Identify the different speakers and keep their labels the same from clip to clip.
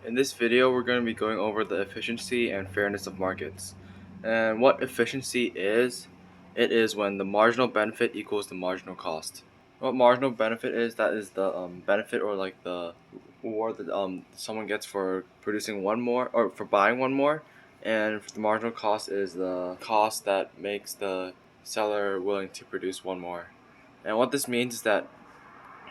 Speaker 1: In this video, we're going to be going over the efficiency and fairness of markets. And what efficiency is, it is when the marginal benefit equals the marginal cost. What marginal benefit is, that is the benefit or like the reward that someone gets for producing one more or for buying one more. And the marginal cost is the cost that makes the seller willing to produce one more. And what this means is that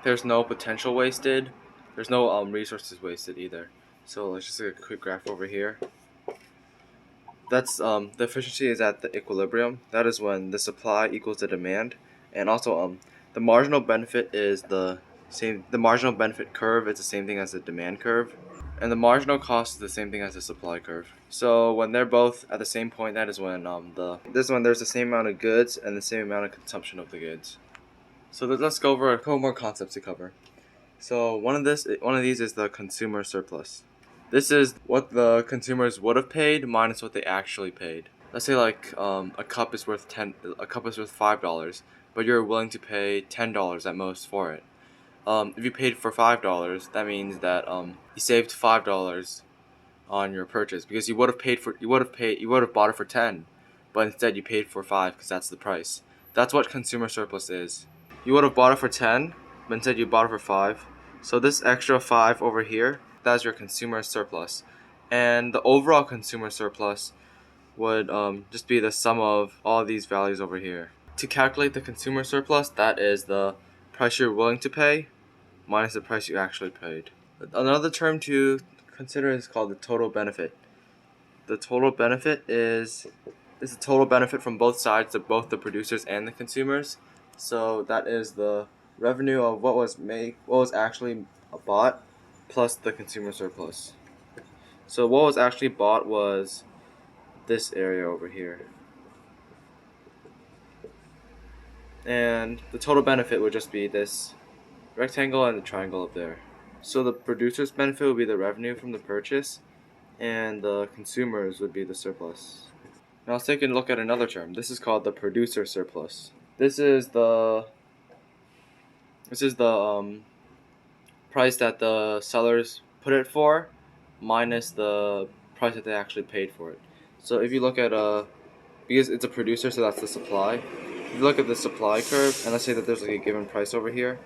Speaker 1: there's no potential wasted, there's no resources wasted either. So let's just take a quick graph over here. That's the efficiency is at the equilibrium. That is when the supply equals the demand, and also the marginal benefit is the same. The marginal benefit curve is the same thing as the demand curve, and the marginal cost is the same thing as the supply curve. So when they're both at the same point, that is when this is when there's the same amount of goods and the same amount of consumption of the goods. So let's go over a couple more concepts to cover. So one of these is the consumer surplus. This is what the consumers would have paid minus what they actually paid. Let's say like a cup is worth $5, but you're willing to pay $10 at most for it. If you paid for $5, that means that you saved $5 on your purchase because you would have bought it for 10, but instead you paid for 5 because that's the price. That's what consumer surplus is. You would have bought it for 10, but instead you bought it for 5. So this extra 5 over here, that's your consumer surplus. And the overall consumer surplus would just be the sum of all these values over here. To calculate the consumer surplus, that is the price you're willing to pay minus the price you actually paid. Another term to consider is called the total benefit. The total benefit is the total benefit from both sides of both the producers and the consumers. So that is the revenue of what was actually bought plus the consumer surplus. So what was actually bought was this area over here. And the total benefit would just be this rectangle and the triangle up there. So the producer's benefit would be the revenue from the purchase, and the consumers would be the surplus. Now let's take a look at another term. This is called the producer surplus. This is the price that the sellers put it for minus the price that they actually paid for it. So if you look at because it's a producer, so that's the supply. If you look at the supply curve, and let's say that there's like a given price over here.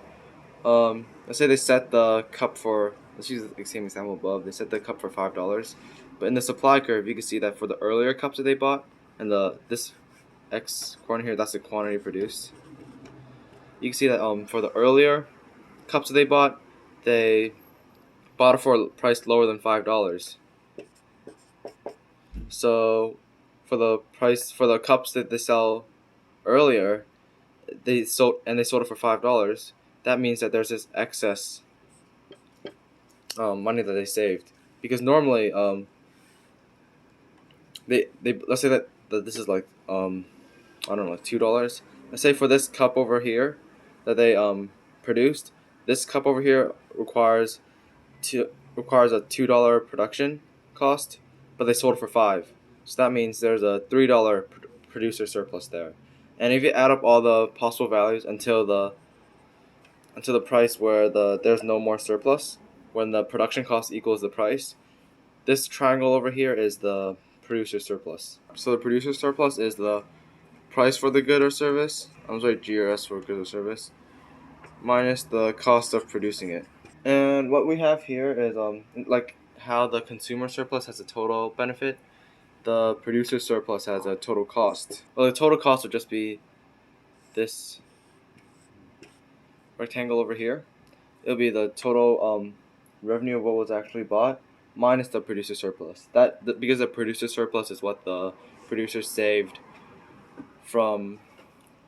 Speaker 1: Let's say they set the cup for, let's use the same example above. They set the cup for $5, but in the supply curve, you can see that for the earlier cups that they bought, and this X corner here, that's the quantity produced. You can see that for the earlier cups that they bought it for a price lower than $5. So for the cups that they sell earlier, they sold it for $5. That means that there's this excess money that they saved, because normally they let's say that this is like I don't know, like $2. Let's say for this cup over here that they produced, this cup over here requires a $2 production cost, but they sold it for 5. So that means there's a $3 producer surplus there. And if you add up all the possible values until the price where there's no more surplus, when the production cost equals the price, this triangle over here is the producer surplus. So the producer surplus is the price for the good or service, GRS for good or service, minus the cost of producing it. And what we have here is like how the consumer surplus has a total benefit, the producer surplus has a total cost. Well, the total cost would just be this rectangle over here. It'll be the total revenue of what was actually bought minus the producer surplus. Because the producer surplus is what the producers saved from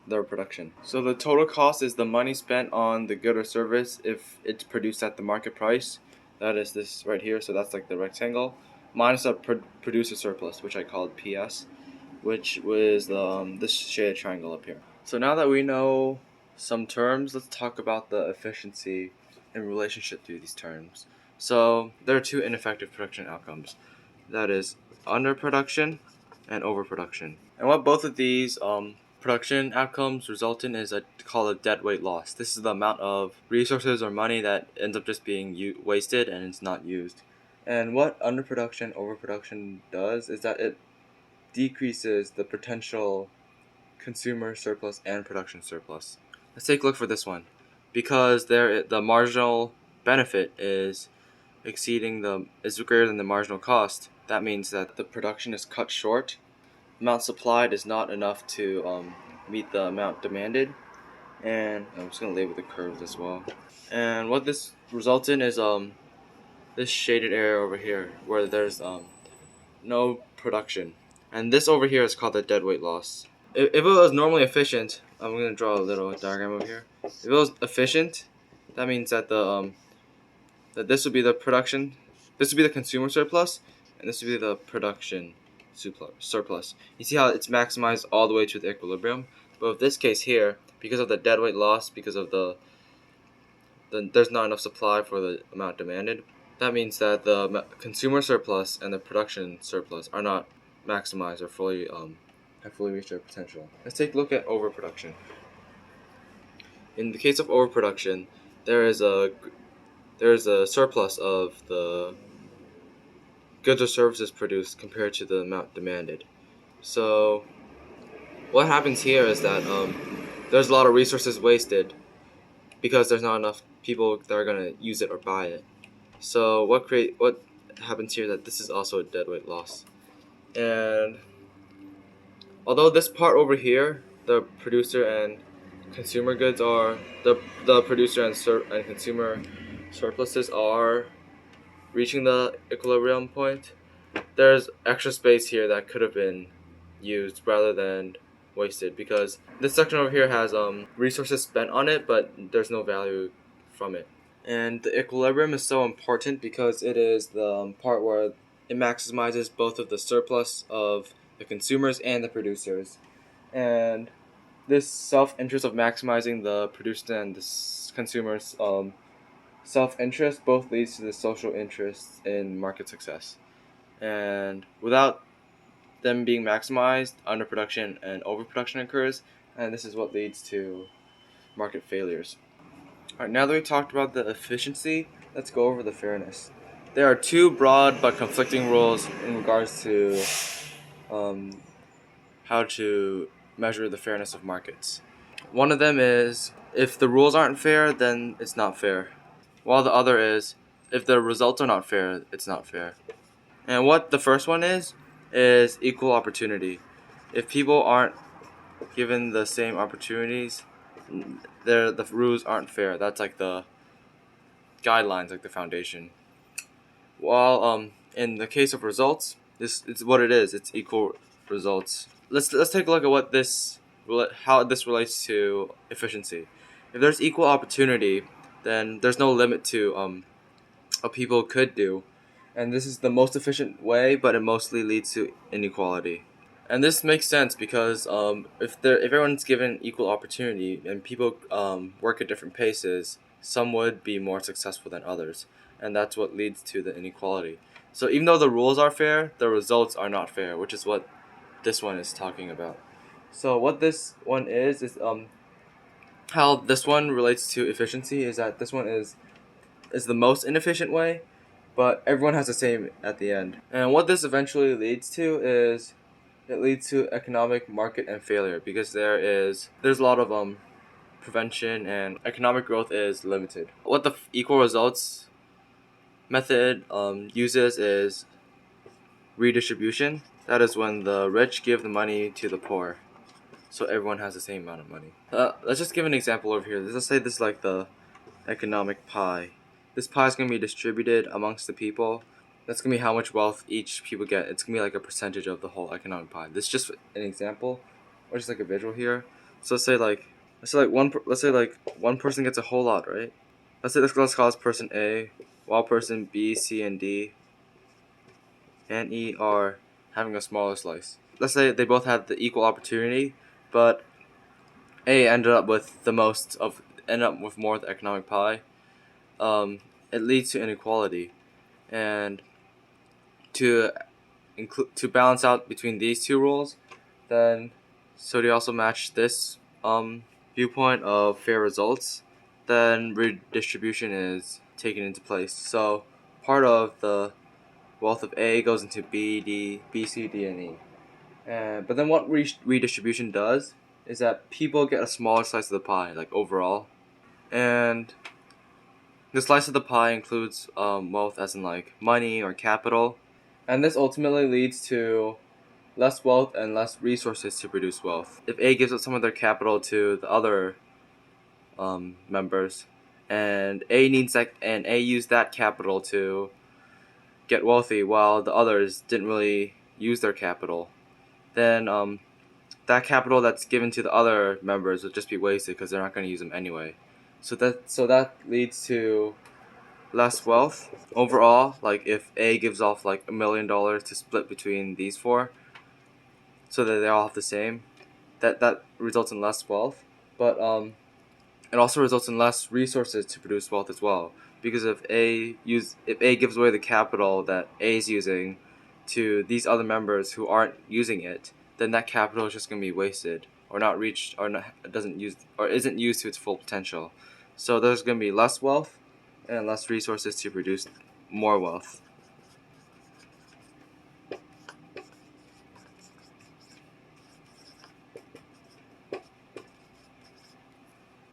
Speaker 1: their production. So the total cost is the money spent on the good or service if it's produced at the market price. That is this right here. So that's like the rectangle minus a producer surplus, which I called PS, which was this shaded triangle up here. So now that we know some terms, let's talk about the efficiency in relationship to these terms. So there are two ineffective production outcomes. That is underproduction and overproduction. And what both of these production outcomes result in is called a deadweight loss. This is the amount of resources or money that ends up just being wasted and it's not used. And what underproduction, overproduction does is that it decreases the potential consumer surplus and production surplus. Let's take a look for this one. Because the marginal benefit is greater than the marginal cost, that means that the production is cut short. Amount supplied is not enough to meet the amount demanded. And I'm just gonna label the curves as well. And what this results in is this shaded area over here where there's no production. And this over here is called the deadweight loss. If it was normally efficient, I'm gonna draw a little diagram over here. If it was efficient, that means that that this would be the production, this would be the consumer surplus, and this would be the production surplus. You see how it's maximized all the way to the equilibrium? But with this case here, because of the deadweight loss, because of there's not enough supply for the amount demanded, that means that the consumer surplus and the production surplus are not maximized or have fully reached their potential. Let's take a look at overproduction. In the case of overproduction, there is a surplus of the goods or services produced compared to the amount demanded. So what happens here is that there's a lot of resources wasted because there's not enough people that are gonna use it or buy it. So what happens here is that this is also a deadweight loss. And although this part over here, the producer and consumer goods are the producer and consumer surpluses are reaching the equilibrium point, there's extra space here that could have been used rather than wasted, because this section over here has resources spent on it, but there's no value from it. And the equilibrium is so important because it is the part where it maximizes both of the surplus of the consumers and the producers. And this self-interest of maximizing the producer and the consumers' self-interest both leads to the social interest in market success. And without them being maximized, underproduction and overproduction occurs, and this is what leads to market failures. Alright, now that we talked about the efficiency, let's go over the fairness. There are two broad but conflicting rules in regards to how to measure the fairness of markets. One of them is, if the rules aren't fair, then it's not fair. While the other is, if the results are not fair, it's not fair. And what the first one is equal opportunity. If people aren't given the same opportunities, the rules aren't fair. That's like the guidelines, like the foundation. While in the case of results, this it's what it is. It's equal results. Let's take a look at how this relates to efficiency. If there's equal opportunity, then there's no limit to what people could do, and this is the most efficient way, but it mostly leads to inequality. And this makes sense because if everyone's given equal opportunity and people work at different paces, some would be more successful than others, and that's what leads to the inequality. So even though the rules are fair, the results are not fair, which is what this one is talking about. So what this one is how this one relates to efficiency is that this one is the most inefficient way, but everyone has the same at the end. And what this eventually leads to is it leads to economic market and failure, because there's a lot of prevention and economic growth is limited. What the equal results method uses is redistribution. That is when the rich give the money to the poor, so everyone has the same amount of money. Let's just give an example over here. Let's say this is like the economic pie. This pie is going to be distributed amongst the people. That's going to be how much wealth each people get. It's going to be like a percentage of the whole economic pie. This is just an example, or just like a visual here. So let's say one person gets a whole lot, right? Let's call this person A, while person B, C, and D, and E are having a smaller slice. Let's say they both had the equal opportunity, but A ended up with more of the economic pie. It leads to inequality, and to balance out between these two rules, then so they also match this viewpoint of fair results, then redistribution is taken into place. So part of the wealth of A goes into B, C, D, and E. But then what redistribution does is that people get a smaller slice of the pie, like overall. And the slice of the pie includes wealth as in like money or capital. And this ultimately leads to less wealth and less resources to produce wealth. If A gives up some of their capital to the other members, and A used that capital to get wealthy, while the others didn't really use their capital, then that capital that's given to the other members would just be wasted because they're not going to use them anyway. So that leads to less wealth overall. Like if A gives off like $1 million to split between these four, so that they all have the same, that results in less wealth. But it also results in less resources to produce wealth as well. Because if A gives away the capital that A is using to these other members who aren't using it, then that capital is just going to be wasted or not reached or not, doesn't use or isn't used to its full potential. So there's going to be less wealth and less resources to produce more wealth.